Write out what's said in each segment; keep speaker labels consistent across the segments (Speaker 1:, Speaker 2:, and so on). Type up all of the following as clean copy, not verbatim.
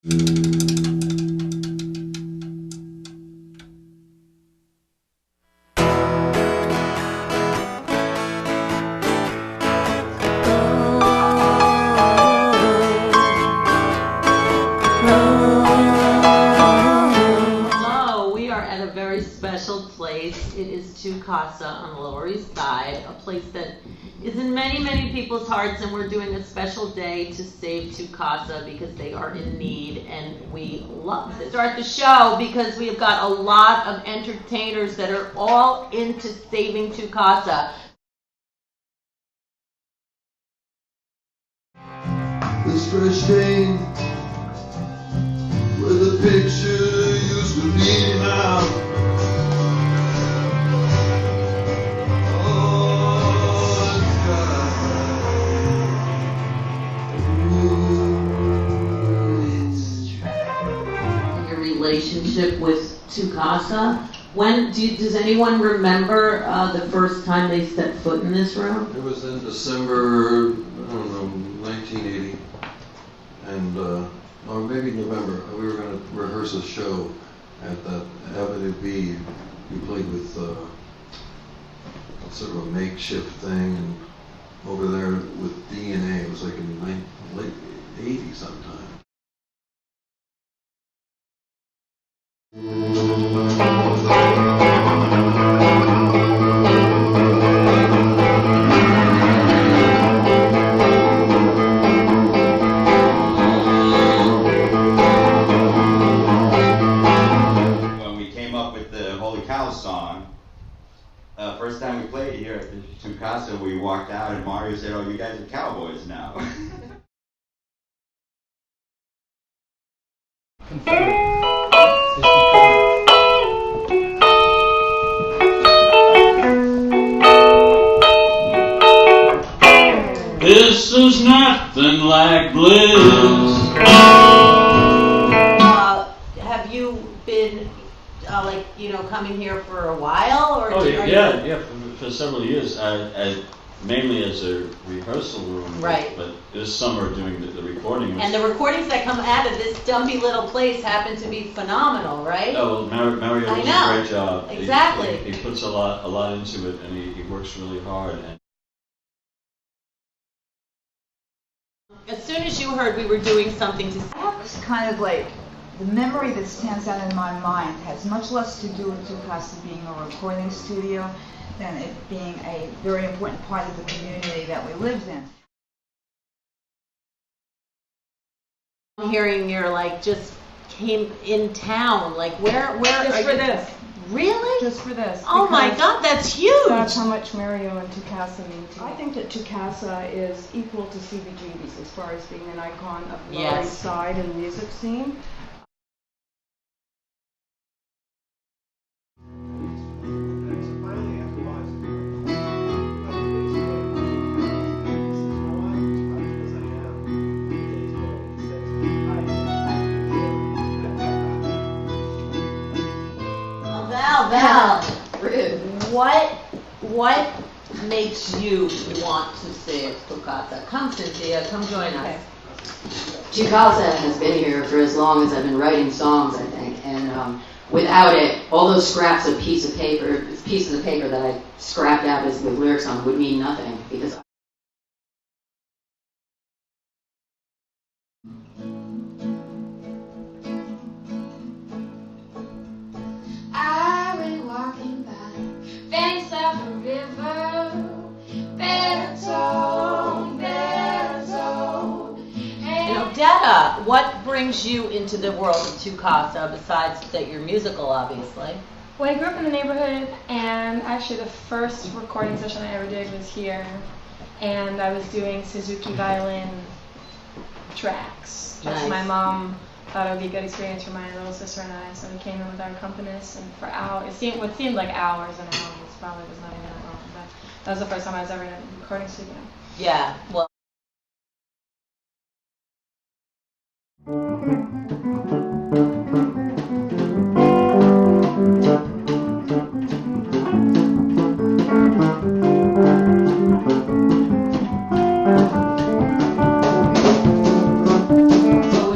Speaker 1: Hello, we are at a very special place. It is Casa on the Lower East Side, a place that is in many people's hearts, and we're doing a special day to save Casa because they are in need, and we love to start the show because we have got a lot of entertainers that are all into saving Casa.
Speaker 2: This fresh paint where the picture used to be now.
Speaker 1: Your relationship with Casa. Does anyone remember the first time they stepped foot in this room?
Speaker 2: It was in December, I don't know, 1980, and or maybe November. We were going to rehearse a show at that Avenue B. We played with sort of a makeshift thing, and over there with DNA. It was like in the late 80s sometime.
Speaker 3: Song. First time we played here at the Casa, we walked out and Mario said, "Oh, you guys are cowboys now."
Speaker 4: This is nothing like bliss.
Speaker 1: Have you been coming here for a while, or?
Speaker 4: Oh yeah, for several years. Mainly as a rehearsal room,
Speaker 1: right?
Speaker 4: But this summer doing the recording.
Speaker 1: And the recordings that come out of this dumpy little place happen to be phenomenal, right?
Speaker 4: Oh well, Mario does a great job.
Speaker 1: Exactly.
Speaker 4: He puts a lot into it, and he works really hard. And
Speaker 1: as soon as you heard we were doing something to,
Speaker 5: It's kind of like the memory that stands out in my mind has much less to do with Casa being a recording studio than it being a very important part of the community that we lived in.
Speaker 1: I'm hearing you're just came in town. Where
Speaker 6: just
Speaker 1: are
Speaker 6: for
Speaker 1: you?
Speaker 6: this.
Speaker 1: Really?
Speaker 6: Just for this.
Speaker 1: Oh my God, that's huge.
Speaker 6: That's how much Mario and Casa mean to me. I think that Casa is equal to CBGB's as far as being an icon of the Lower East Side and the music scene.
Speaker 1: Val, what makes you want to save Casa? Come, Cynthia, come join us.
Speaker 7: Casa has been here for as long as I've been writing songs, I think, and without it, all those scraps of pieces of paper that I scrapped out with lyrics on would mean nothing, because
Speaker 8: I was walking by, banks of a river, better told.
Speaker 1: Detta, what brings you into the world of Casa besides that you're musical, obviously?
Speaker 6: Well, I grew up in the neighborhood, and actually the first recording session I ever did was here, and I was doing Suzuki violin tracks.
Speaker 1: Nice.
Speaker 6: My mom thought it would be a good experience for my little sister and I, so we came in with our accompanist, and for hours, what seemed like hours and hours, probably was not even that long, but that was the first time I was ever in a recording studio.
Speaker 1: Yeah, well. So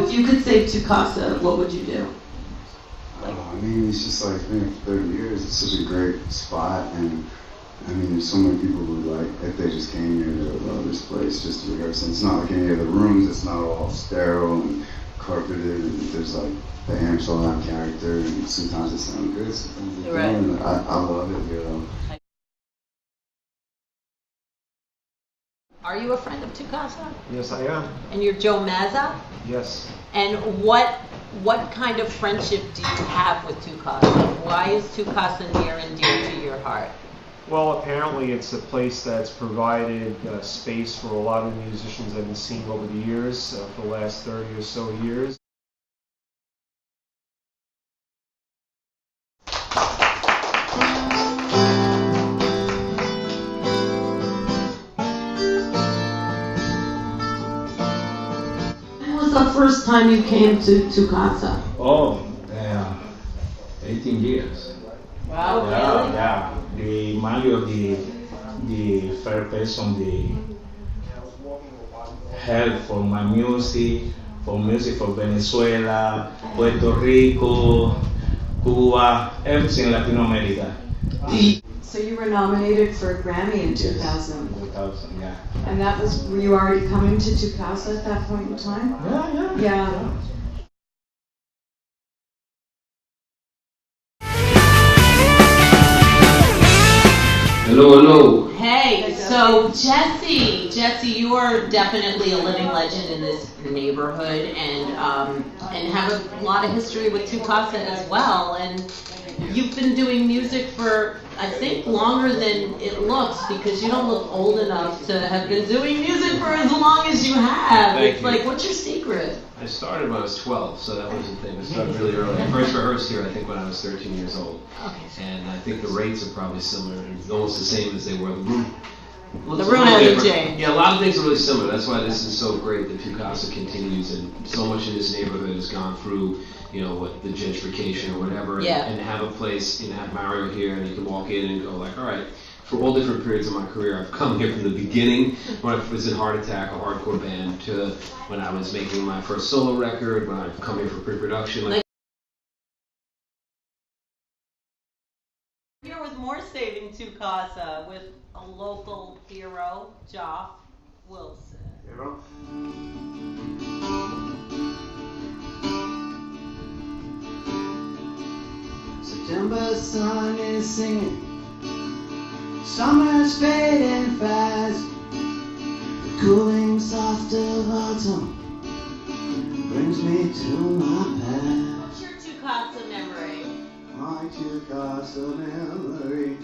Speaker 1: if you could save Casa, what would you do?
Speaker 9: I mean, it's just like, man, for 30 years, it's such a great spot, and I mean, there's so many people who, like, if they just came here, they would love this place just to rehearse. And it's not like any of the rooms, it's not all sterile and carpeted, and there's like, the amps all have character, and sometimes it sounds good, sometimes it don't, and I love it here, though.
Speaker 1: Are you a friend of Tu Casa?
Speaker 10: Yes, I am.
Speaker 1: And you're Joe Mazza?
Speaker 10: Yes.
Speaker 1: And what kind of friendship do you have with Tu Casa? Why is Tu Casa near and dear to your heart?
Speaker 10: Well, apparently it's a place that's provided space for a lot of the musicians I've been seeing over the years, for the last 30 or so years.
Speaker 1: When was the first time you came to Tu Casa?
Speaker 11: Oh, 18 years.
Speaker 1: Wow,
Speaker 11: Yeah,
Speaker 1: really?
Speaker 11: yeah. The manager of the first person, the help for my music for Venezuela, Puerto Rico, Cuba, everything in Latin America.
Speaker 12: So you were nominated for a Grammy in 2000.
Speaker 11: 2000, yeah.
Speaker 12: And that was, were you already coming to Tu Casa at that point in time? Yeah.
Speaker 13: Hello, hello.
Speaker 1: Hey, so Jesse, you are definitely a living legend in this neighborhood, and have a lot of history with Tu Casa as well. And you've been doing music for, I think, longer than it looks, because you don't look old enough to have been doing music for as long as you have.
Speaker 13: Thank
Speaker 1: It's
Speaker 13: you.
Speaker 1: like, what's your secret?
Speaker 13: I started when I was 12, so that was the thing. I started really early. I first rehearsed here, I think, when I was 13 years old.
Speaker 1: Okay.
Speaker 13: And I think the rates are probably similar, and almost the same as they were. The room looks
Speaker 1: The
Speaker 13: a
Speaker 1: room
Speaker 13: little
Speaker 1: hasn't
Speaker 13: different.
Speaker 1: changed.
Speaker 13: Yeah, a lot of things are really similar. That's why this is so great that Tu Casa continues, and so much in this neighborhood has gone through, what the gentrification or whatever.
Speaker 1: Yeah.
Speaker 13: And to have a place, have Mario here, and you can walk in and go like, all right. For all different periods of my career, I've come here from the beginning, when I was in Heart Attack, a hardcore band, to when I was making my first solo record, when I've come here for pre-production.
Speaker 1: Here with more Saving Tu Casa with a local hero, Joff Wilson.
Speaker 14: September sun is singing, summer's fading fast. The cooling soft of autumn brings me to my past.
Speaker 1: What's your Tu Casa memory?
Speaker 14: My Tu Casa memory.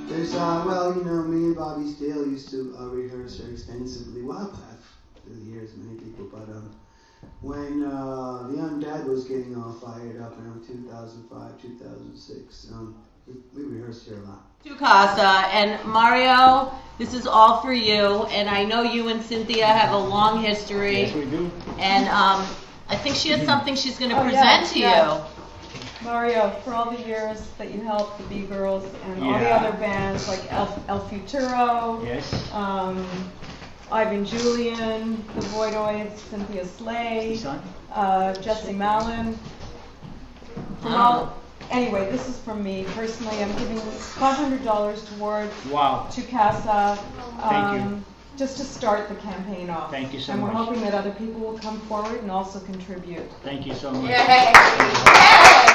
Speaker 14: There's well, me and Bobby Steele used to rehearse very extensively. Well, through the years, many people, but when the young dad was getting all fired up around 2005, 2006, we rehearsed here a lot.
Speaker 1: Tu Casa, and Mario, this is all for you, and I know you and Cynthia have a long history.
Speaker 10: Yes, we do.
Speaker 1: And I think she has something she's going to
Speaker 6: Oh,
Speaker 1: present to you.
Speaker 6: Mario, for all the years that you helped the B-Girls and all the other bands like El Futuro, Ivan Julian, the Voidoids, Cynthia Slay, Jesse Mallon. Anyway, this is from me personally. I'm giving $500 towards Tu Casa.
Speaker 15: Thank you.
Speaker 6: Just to start the campaign off.
Speaker 15: Thank you so
Speaker 6: and
Speaker 15: much.
Speaker 6: And we're hoping that other people will come forward and also contribute.
Speaker 15: Thank you so much.
Speaker 1: Yay.